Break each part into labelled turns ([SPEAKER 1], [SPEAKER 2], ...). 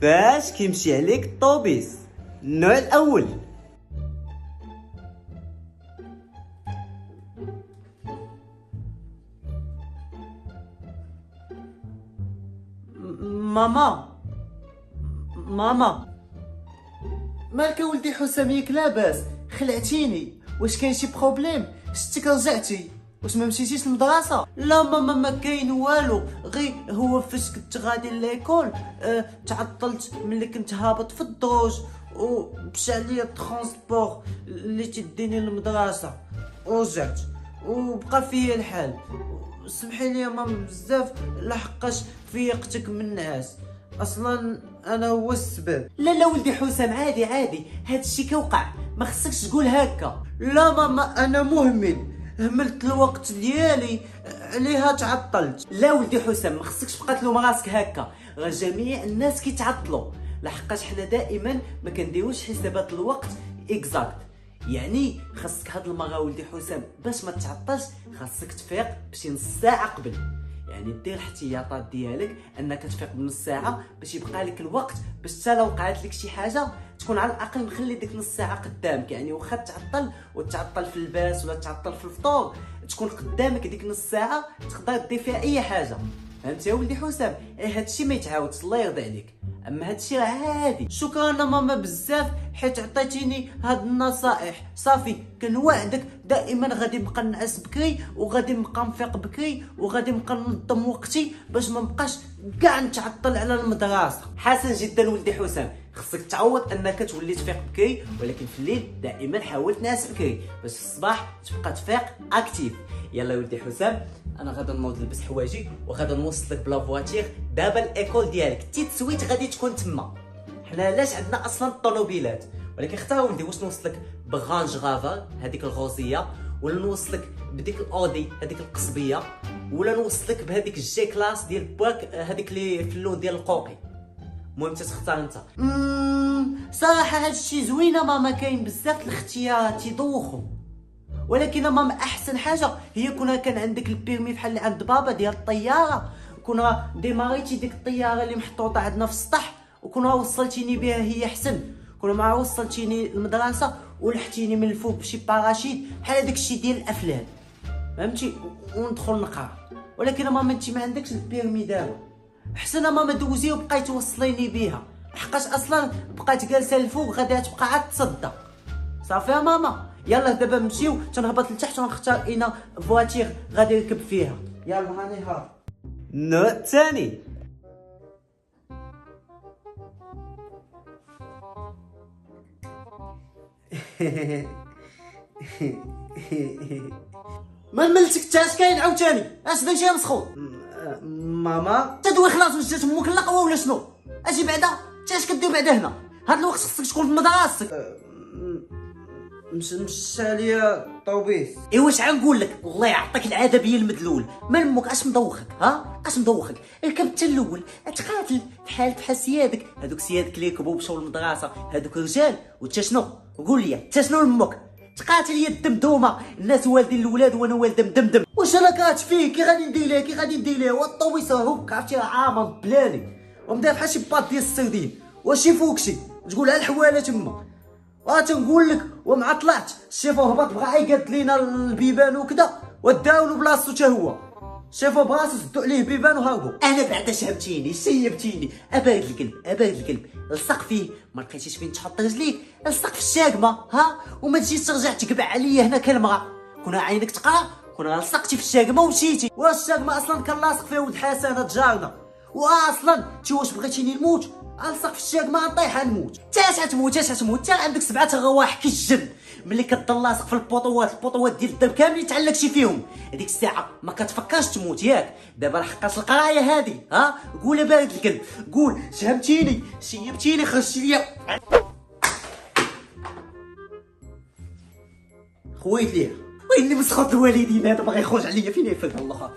[SPEAKER 1] باش كيمشي عليك الطوبيس. النوع الاول.
[SPEAKER 2] ماما مالك ولدي حسام؟ ياك لاباس؟ خلعتيني، واش كاين شي بروبليم؟ شتك رجعتي، واش ما مشيتيش للمدرسه؟ لا ماما ما كاين والو، غير هو فاش كنت غادي ليكول تعطلت ملي كنت هابط في الدروج ومشى عليا الترونسبور اللي تديني للمدرسه ورجعت وبقى فيا الحال. سمحي لي ماما بزاف لحقاش فيقتك من النعاس، اصلا انا هو السبب. لا ولدي حسام، عادي هاد الشيء كيوقع، ما خصكش تقول هكا. لا ماما انا مهمل، هملت الوقت ديالي عليها تعطلت. لا ولدي حسام ما خصكش تبقى تلوم راسك هكا، راه جميع الناس كيتعطلوا، لحقاش حنا دائما ما كنديروش حسابات الوقت اكزاكت. يعني خاصك هاد المره ولدي حسام باش ما تعطلش خاصك تفيق بشي نص ساعه قبل، يعني دير الاحتياطات ديالك انك تفيق بنص ساعه باش يبقى لك الوقت باش حتى لو وقعت لك شي حاجه تكون على الاقل مخلي ديك نص ساعه قدامك. يعني واخا تعطل وتعطل في اللباس ولا تعطل في الفطور تكون قدامك ديك نص ساعه تقدر دير فيها اي حاجه. فهمتي يا ولدي حسام؟ هادشي ما يتعاودش، الله يرضي عليك، اما هادشي راه عادي. شكرا ماما بزاف حيت عطيتيني هاد النصائح. صافي كنوعدك دائما غادي نبقى نعس بكري وغادي نبقى نفيق بكري وغادي نبقى ننظم وقتي باش ما نبقاش كاع نتعطل على المدرسه. حسن جدا ولدي حسام، خصك تعوض انك تولي تفيق بكري، ولكن في الليل دائما حاول تنعس بكري باش الصباح تبقى تفيق اكتيف. يلا ولدي حسام انا غادا نوض نلبس حوايجي وغادا نوصلك بلا فواتير دابا الايكول ديالك، تي تسويت غادي تكون تما. حنا علاش عندنا اصلا الطوموبيلات، ولكن اختار ولدي واش نوصلك بغانج غافا هذيك الغوزيه، ولا نوصلك بديك الاودي هذيك القصبيه، ولا نوصلك بهذيك الجي كلاس ديال بواك هذيك اللي في اللون ديال القوقي. المهم تختار انت. صراحه هذا الشيء زوينه ماما، كاين بزاف الاختيارات يدوخوا، ولكن ماما احسن حاجه هي كان عندك البيرمي بحال اللي عند بابا ديال الطياره، كنا ديماريتي ديك الطياره اللي محطوطه عندنا في السطح وكنا وصلتيني بها هي احسن، كنا مع وصلتيني المدرسه ولحتيني من الفوق بشي باراشيت بحال داك الشيء ديال الافلام، فهمتي، وندخل نقرا. ولكن ماما انت ما عندكش البيرمي دابا، حسنا ماما دوزي وبقيت توصليني بها، حقاش اصلا بقيت جالسه الفوق غادي تبقى عاد تصدق. صافي يا ماما، يلا دابا نمشيو تنهبط لتحت ونختار اين فواتير غادي نركب فيها. يلا هاني ها.
[SPEAKER 1] النوع الثاني.
[SPEAKER 2] ما ملتك انت اش كاين عاوتاني؟ اش داك الشيء مسخون؟
[SPEAKER 1] ماما
[SPEAKER 2] تدوي خلاص واش جات امك القهوه ولا شنو؟ اجي بعدا انت اش كدير بعدا هنا؟ هاد الوقت خصك تكون في مدرستك.
[SPEAKER 1] مشى عليا الطوبيس.
[SPEAKER 2] ايوا واش غنقول لك، الله يعطيك العذابيه المدلول، ما امك اش مدوخك؟ اش مدوخك؟ ركب حتى الاول تقاتل بحال سيادك، هذوك سيادك اللي ركبوا مشاو للمدرسه هذوك رجال، وانت شنو؟ قول لي انت شنو لامك؟ تقاتل يا الدمدومه، الناس والدين الاولاد وانا والد مدمدم. واش انا كات فيه؟ كي غادي ندير ليه والطوبيس هوك عرفتي راه عامر بلاني ومدير بحال شي باط ديال السردين، واش يفوكشي تقولها الحواله تما. تنقول لك ومع طلعت الشيفو هبط بغا يقاد لينا البيبان وكذا وداو له بلاصتو حتى هو، الشيفو براسو سدوا عليه بيبان وهربوا. انا بعدا شهمتيني سيبتيني، ابارد القلب لصق فيه، ما لقيتيش فين تحط رجليك لصق في الشاقمه وما تجيش ترجع تقبع عليا هنا كالمرا، كون عينك تقرا كون لصقتي في الشاقمه ومشيتي. واش الشاقمه اصلا كان لاصق فيها ولد حسنه جارنا، واصلا تي واش بغيتيني نموت الصق في الشاقمه نطيح نموت. تاش غتموت تا عندك 7 رواح كالجن، ملي كتضل لاصق في البوطوات ديال الدم كاملين تعلقتي فيهم، هذيك الساعه ما كتفكرش تموت ياك. دابا راه حقاش القرايه هادي، قول بارد القلب، قول شهمتيني سيبتيني خرجتي ليا خويت ليه. ويلي مسخوط الوالدين هذا باغي يخرج عليا، فين يفرق الله.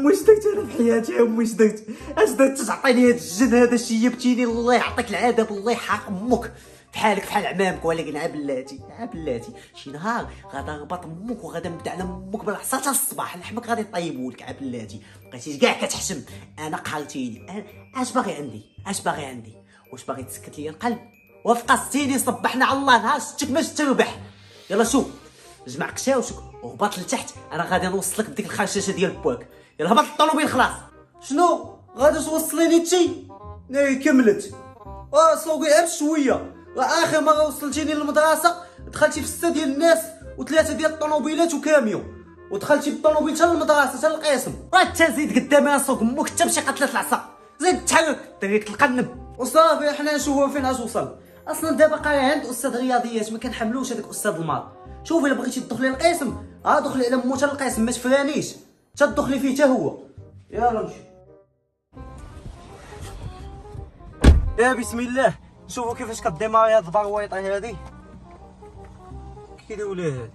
[SPEAKER 2] واش درت انا في حياتي؟ واش درت؟ اش درت تعطيني هاد الجن هذا؟ شيبتيني، الله يعطيك العذاب، الله يحرق امك. بحالك بحال عمامك، ولكن عبلاتي شي نهار غادا نربط امك وغادا نبدا على امك بالعصا حتى الصباح، لحمك غادي طيبوا لك عبلاتي، بقيتي كاع كتحشم. انا قهرتيني. اش باغي عندي؟ واش باغي تسكت لي القلب؟ وفقستيني صبحنا على الله نهار شتك باش تربح. يلا شوف، جمع كشاوشك وهبط لتحت، انا غادي نوصلك بديك الخرشاشه ديال باك. يلا هبط الطوموبيل خلاص. شنو غادي توصليني تي؟ ناي كملت. سوقي غير شويه. اخر مره وصلتيني للمدرسه دخلتي في 6 ديال الناس وثلاثه ديال الطوموبيلات وكاميون، ودخلتي بالطوموبيل حتى للمدرسه حتى للقسم. حتى زيد قدامي نسوق امك حتى بشي قتله العصا. زيد تحرك دريك القنب وصافي. حنا نشوفوا فين اش وصل. اصلا دابا قايع عند استاذ رياضيات، ما كنحملوش هذاك استاذ الماط. شوفي الا بغيتي تدخلي القسم دخلي على مو حتى القسم، ما تفرانيش حتى تدخلي فيه حتى هو. يلا نمشي. يا بسم الله. شوفوا كيفاش كديماري هاد البرويطه هادي. كيديروا ليه هادي؟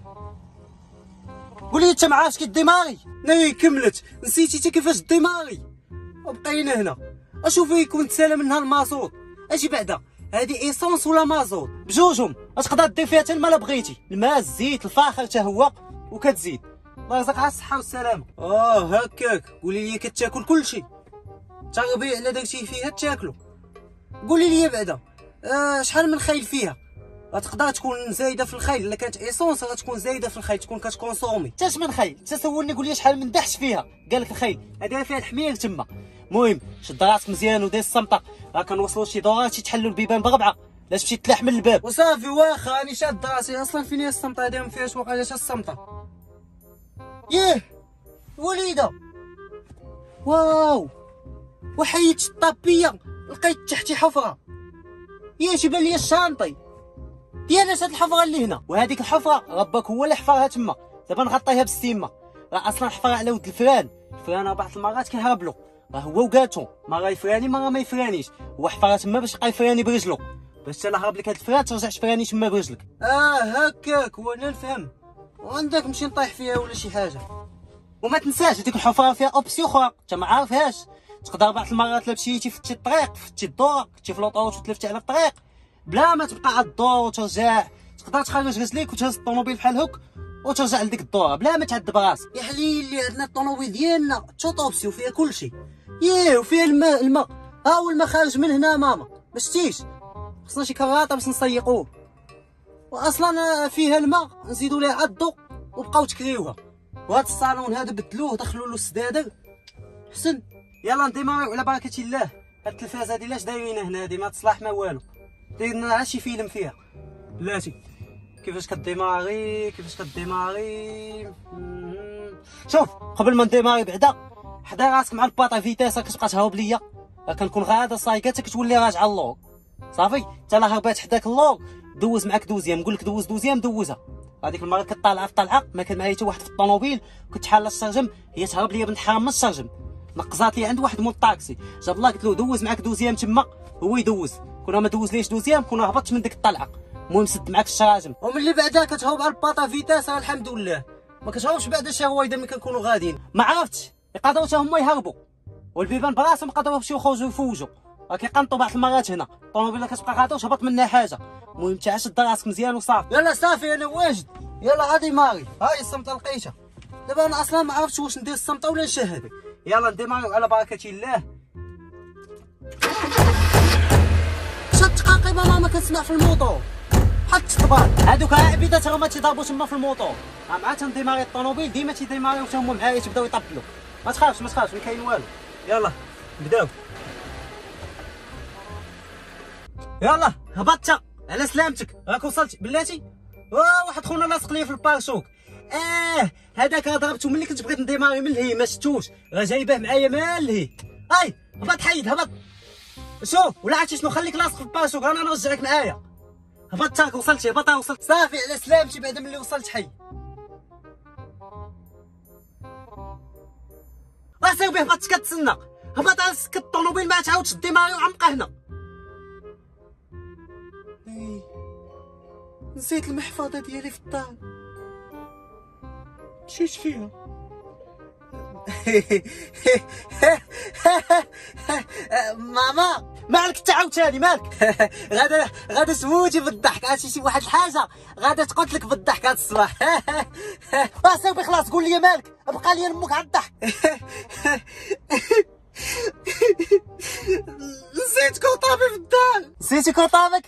[SPEAKER 2] قولي انت ما عارفش كيديماري؟ ناي كملت، نسيتي حتى كيفاش ديماري. وبقينا هنا. اشوفي يكون تسالى منها المازوط. اجي بعدا هادي ايسونس ولا مازوط بجوجهم، تقدر دير فيها حتى الماء بغيتي، الماء الزيت الفاخر حتى هو، وكتزيد. الله يرزقك على الصحه والسلامه. هكاك. قولي لي كتاكل كلشي؟ تا ربيع الا درتي فيها تاكلو. قولي لي بعدا شحال من خيل فيها؟ غتقدر تكون زايده في الخيل، الا كانت ايسونس غتكون زايده في الخيل، تكون كتكونسومي. حتى من خيل؟ انت سولني قول لي شحال من دحش فيها، قال لك الخيل هادي فيها الحمير تما. المهم شد راسك مزيان ودير الصمته، راه كنوصلوا شي دورات تيتحلوا البيبان بربعه، لاش مشيت تلاح من الباب وصافي. واخا راني شاد راسي اصلا. فين هي الصمته هادي؟ ما فيهاش وقيله الصمته. ياه وليده، واو وحيدت الطابيه لقيت تحتي حفره. يا تيبان لي الشانطي ديال هاد الحفره اللي هنا، وهذيك الحفره ربك هو اللي حفرها تما. دابا نغطيها بالسيمه، راه اصلا حفره على ود الفران. الفران بعض المرات كيهرب له، راه هو وقاتو مره يفراني مره ما يفرانيش. هو حفرها تما باش يبقى يفراني برجلو، باش حتى هرب لك هاد الفران ترجع تفراني تما برجلك. هكاك وانا نفهم. وعندك نمشي نطيح فيها ولا شي حاجه. وما تنساش هذيك الحفره فيها اوبسيون اخرى انت ما عارفهاش. تقدر بعض المرات الا مشيتي فتشي الطريق، فتشي الدور، كنتي في لوطوط وتلفتي على الطريق بلا ما تبقى على الدور وترجع، تقدر تخرج رجليك وتهز الطوموبيل بحال هوك وترجع لديك الدور بلا ما تعذب راسك. يا حليلي عندنا الطوموبيل ديالنا توطوبسي وفيها كلشي. وفيها الماء هو الماء خارج من هنا ماما، ما شتيش؟ خصنا شي كراطه باش نسيقوه. واصلا فيها الماء نزيدوا ليه عضو وبقاو تكريوها. وهاد الصالون هذا بدلوه دخلوا له السدادر حسن. يلا نديماريو على بركه الله. هاد التلفازه هادي لاش دايرينها هنا؟ هادي ما تصلح ما والو، دايرنا غير شي فيلم فيها. بلاتي كيفاش كديماري شوف قبل ما نديماري بعدا حدا راسك مع الباطا فيتاس كتبقى تهرب ليا، كنكون غادا صايكه حتى كتولي راجعه اللور. صافي حتى لا هربات حداك اللور دوز معاك دوزيام، نقول لك دوزيام دوزها. هذيك المره كطالعه في طلعه ما كان معايا حتى واحد في الطوموبيل، كنت حاله الشرجم، هي تهرب ليا بنت حرام من الشرجم، نقزات لي عند واحد مول الطاكسي. جاب الله قلت له دوز معاك دوزيام تما، هو يدوز. كنا ما دوزليش دوزيام كنا هبطت من ديك الطلعه. المهم سد معاك الشراجم، وملي بعدا كتهرب على الباطا فيتاس الحمد لله. ما كتهربش بعدا شي رويده ملي كنكونوا غاديين. ما عرفتش يقدروا حتى هما يهربوا والبيبان براسهم قدروا يمشيو يخرجوا يفوجوا، راه كيقنطوا بعض المرات هنا الطوموبيله كتبقى غادا وتهبط منها حاجه. المهم انت شد راسك مزيان وصافي. يلا صافي انا واجد. يلا غادي ماري هاي الصمته لقيتها. دابا انا اصلا ما عرفتش واش ندير الصمته ولا نشهد. يلا نديماريو على بركه الله. شاد دقاقيبه ماما كنسمع في الموطور حط الطبال هادوك عبيدات راهم تيضربوا تما في الموطور. مع تنديماري الطوموبيل ديما تيديماريو حتى هما معايا تبداو يطبلوا. ما تخافش ما كاين والو. يلا نبداو. يلا هبطت على سلامتك. راك وصلت بلاتي. واحد خونا لاصق ليا في البارشوك. هذاك ضربته ملي كنت بغيت نديماري من لهي ما شفتوش، راه جايباه معايا من لهي. هبط حيد هبط. شوف ولا عرفتي شنو، خليك لاصق في البارشوك انا نرجعك معايا. هبط تاك وصلت صافي على سلامتي. بعد ملي وصلت حي سير هبط كتسنى. هبط على سكت الطوموبيل ما تعاودش ديماري وعمقه هنا. نسيت المحفظه ديالي في الدار، مشيت فيها. ماما مالك تعاود عاوتاني مالك؟
[SPEAKER 1] غادا تموتي بالضحك، عرفتي شي واحد الحاجه غادا تقتلك بالضحك هاد الصباح.
[SPEAKER 2] صاحبي خلاص قول لي مالك، بقى لي امك على الضحك.
[SPEAKER 1] نسيت كوطابي في الدار.
[SPEAKER 2] نسيتي كوطابك؟